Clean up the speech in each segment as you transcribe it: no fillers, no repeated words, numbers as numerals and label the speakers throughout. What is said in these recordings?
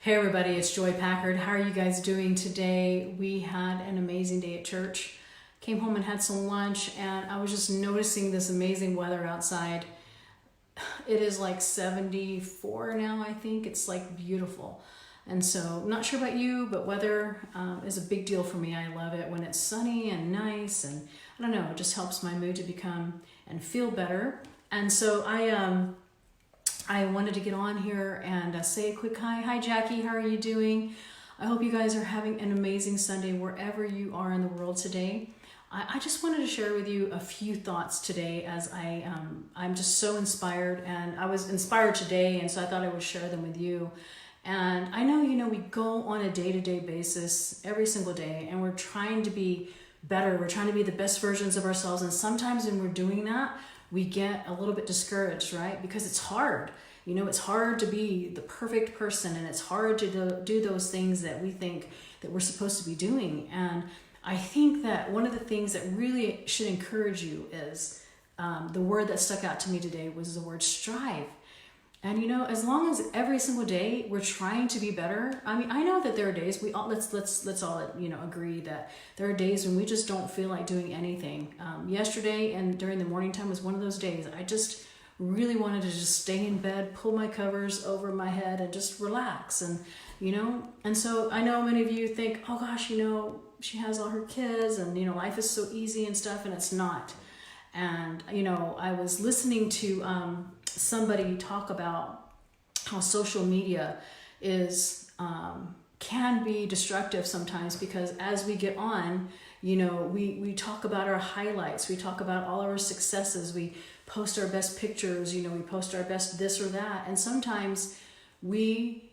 Speaker 1: Hey everybody, it's Joy Packard. How are you guys doing today? We had an amazing day at church. Came home and had some lunch, and I was just noticing this amazing weather outside. It is like 74 now, I think. It's like beautiful. And so, I'm not sure about you, but weather is a big deal for me. I love it when it's sunny and nice, and I don't know, it just helps my mood to become and feel better. And so I wanted to get on here and say a quick hi. Hi, Jackie. How are you doing? I hope you guys are having an amazing Sunday wherever you are in the world today. I just wanted to share with you a few thoughts today as I'm just so inspired, and I was inspired today, and so I thought I would share them with you. And I know, we go on a day-to-day basis every single day, and we're trying to be better. We're trying to be the best versions of ourselves. And sometimes when we're doing that, we get a little bit discouraged, right? Because it's hard. It's hard to be the perfect person, and it's hard to do those things that we think that we're supposed to be doing. And I think that one of the things that really should encourage you is the word that stuck out to me today was the word strive. And as long as every single day we're trying to be better. I mean, I know that there are days let's all agree that there are days when we just don't feel like doing anything. Yesterday and during the morning time was one of those days. I just really wanted to just stay in bed, pull my covers over my head, and just relax. And and so I know many of you think, oh gosh, she has all her kids, and life is so easy and stuff, and it's not. And I was listening to somebody talk about how social media is can be destructive sometimes, because as we get on, we talk about our highlights, we talk about all of our successes, we post our best pictures, we post our best this or that, and sometimes we,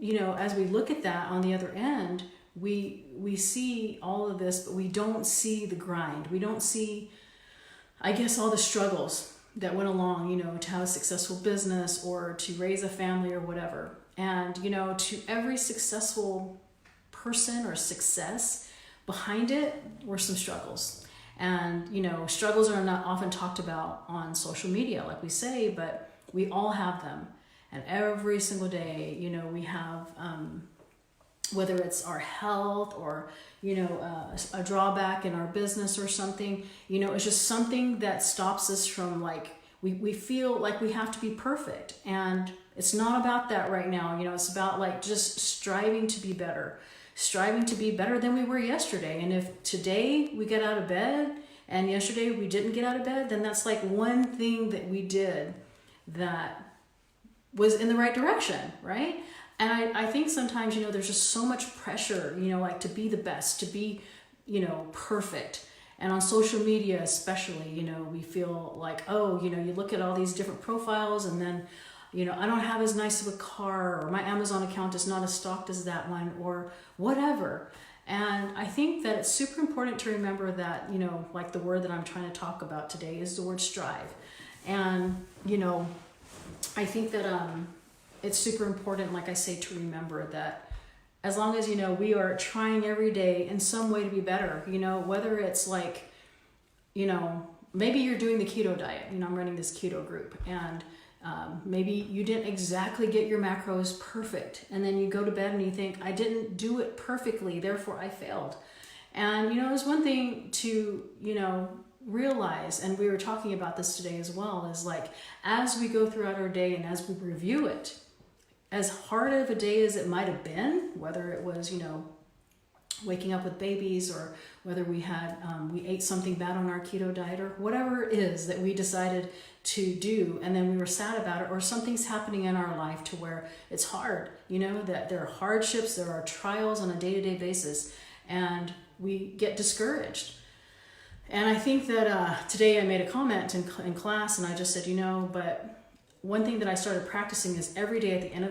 Speaker 1: as we look at that on the other end, we see all of this, but we don't see the grind. We don't see, I guess, all the struggles that went along, to have a successful business or to raise a family or whatever. And, to every successful person or success, behind it were some struggles. And, struggles are not often talked about on social media, like we say, but we all have them. And every single day, we have, whether it's our health or, a drawback in our business or something, it's just something that stops us from we feel like we have to be perfect. And it's not about that right now. It's about just striving to be better than we were yesterday. And if today we get out of bed and yesterday we didn't get out of bed, then that's one thing that we did that was in the right direction, right? And I think sometimes, there's just so much pressure, to be the best, to be, perfect. And on social media especially, we feel like, oh, you look at all these different profiles, and then, I don't have as nice of a car, or my Amazon account is not as stocked as that one, or whatever. And I think that it's super important to remember that, the word that I'm trying to talk about today is the word strive. And, I think that it's super important, like I say, to remember that as long as, we are trying every day in some way to be better, whether it's maybe you're doing the keto diet, I'm running this keto group, and maybe you didn't exactly get your macros perfect. And then you go to bed and you think, I didn't do it perfectly, therefore I failed. And, there's one thing to, realize, and we were talking about this today as well, is as we go throughout our day and as we review it, as hard of a day as it might have been, whether it was, waking up with babies, or whether we had we ate something bad on our keto diet, or whatever it is that we decided to do, and then we were sad about it, or something's happening in our life to where it's hard, that there are hardships, there are trials on a day-to-day basis, and we get discouraged. And I think that today I made a comment in class, and I just said, but one thing that I started practicing is every day at the end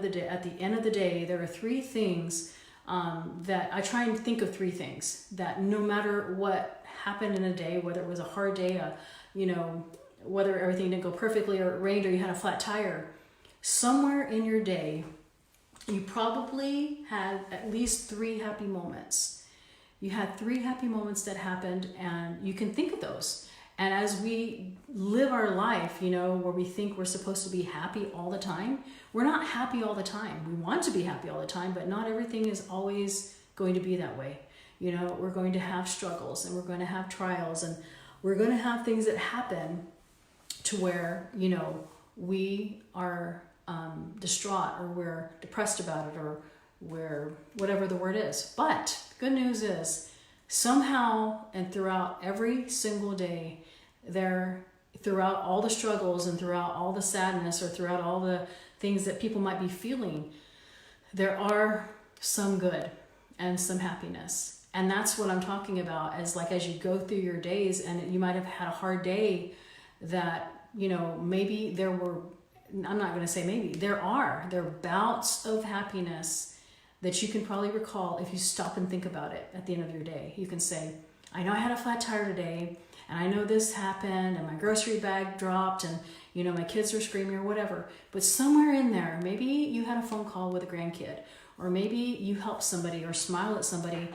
Speaker 1: of the day, there are three things that I try and think of, three things that no matter what happened in a day, whether it was a hard day, whether everything didn't go perfectly, or it rained, or you had a flat tire, somewhere in your day, you probably had at least three happy moments. You had three happy moments that happened, and you can think of those. And as we live our life, you know, where we think we're supposed to be happy all the time, we're not happy all the time. We want to be happy all the time, but not everything is always going to be that way. You know, we're going to have struggles, and we're going to have trials, and we're going to have things that happen to where, you know, we are distraught, or we're depressed about it, or we're whatever the word is. But the good news is, somehow and throughout every single day, throughout all the struggles and throughout all the sadness, or throughout all the things that people might be feeling, there are some good and some happiness. And that's what I'm talking about, as you go through your days, and you might have had a hard day that, you know, maybe I'm not going to say maybe, there are bouts of happiness that you can probably recall if you stop and think about it at the end of your day. You can say, I know I had a flat tire today, and I know this happened, and my grocery bag dropped, and, you know, my kids were screaming, or whatever. But somewhere in there, maybe you had a phone call with a grandkid, or maybe you helped somebody or smiled at somebody,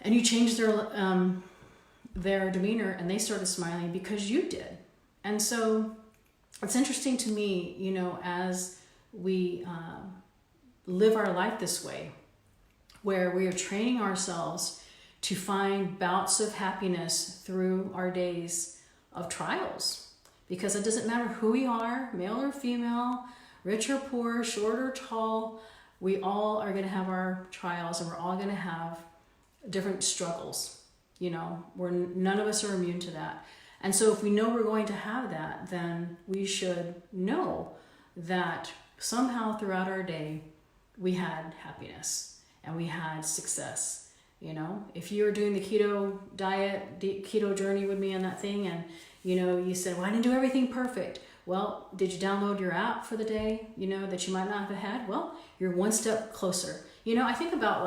Speaker 1: and you changed their demeanor, and they started smiling because you did. And so it's interesting to me, you know, as we live our life this way, where we are training ourselves to find bouts of happiness through our days of trials. Because it doesn't matter who we are, male or female, rich or poor, short or tall, we all are going to have our trials, and we're all going to have different struggles. You know, none of us are immune to that. And so if we know we're going to have that, then we should know that somehow throughout our day, we had happiness and we had success. You know, if you were doing the keto diet, the keto journey with me on that thing, and, you know, you said, well, I didn't do everything perfect. Well, did you download your app for the day, you know, that you might not have had? Well, you're one step closer. You know, I think about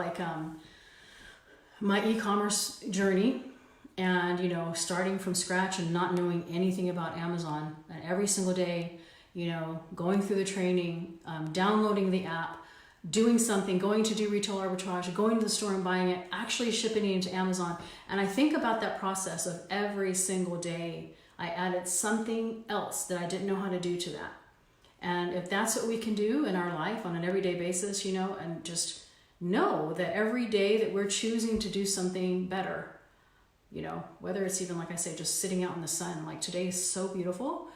Speaker 1: my e-commerce journey, and, you know, starting from scratch and not knowing anything about Amazon, and every single day, you know, going through the training, downloading the app, doing something, going to do retail arbitrage, going to the store and buying it, actually shipping it into Amazon. And I think about that process of every single day, I added something else that I didn't know how to do to that. And if that's what we can do in our life on an everyday basis, you know, and just know that every day that we're choosing to do something better, you know, whether it's even, like I say, just sitting out in the sun, like today is so beautiful.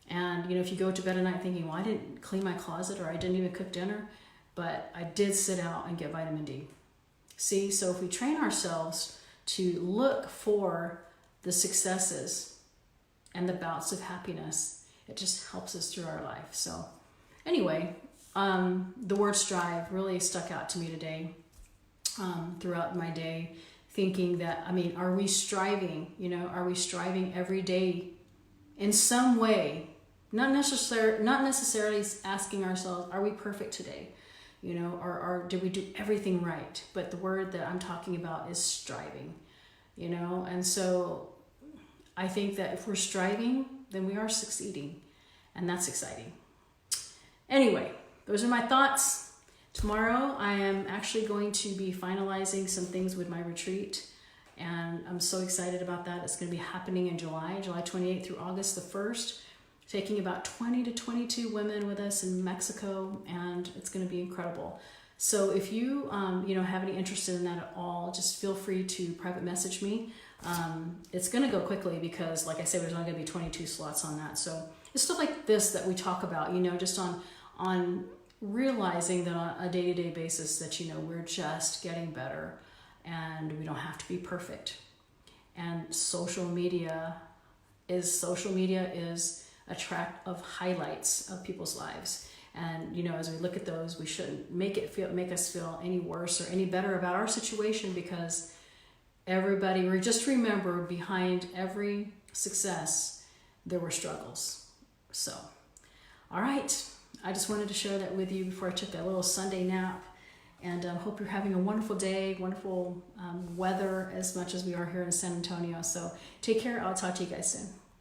Speaker 1: And, you know, if you go to bed at night thinking, well, I didn't clean my closet, or I didn't even cook dinner, but I did sit out and get vitamin D. See, so if we train ourselves to look for the successes and the bouts of happiness, it just helps us through our life. So anyway, the word strive really stuck out to me today, throughout my day, thinking that, I mean, are we striving, you know, are we striving every day in some way? Not necessarily asking ourselves, are we perfect today? You know, or did we do everything right? But the word that I'm talking about is striving, you know? And so I think that if we're striving, then we are succeeding, and that's exciting. Anyway, those are my thoughts. Tomorrow I am actually going to be finalizing some things with my retreat, and I'm so excited about that. It's going to be happening in July 28th through August the 1st. Taking about 20 to 22 women with us in Mexico, and it's going to be incredible. So if you you know, have any interest in that at all, just feel free to private message me. It's going to go quickly because, like I said, there's only going to be 22 slots on that. So it's stuff like this that we talk about, you know, just on realizing that on a day-to-day basis that, you know, we're just getting better and we don't have to be perfect. And social media is a track of highlights of people's lives. And, you know, as we look at those, we shouldn't make us feel any worse or any better about our situation, because just remember, behind every success, there were struggles. So, all right. I just wanted to share that with you before I took that little Sunday nap. And I hope you're having a wonderful day, wonderful weather, as much as we are here in San Antonio. So take care. I'll talk to you guys soon.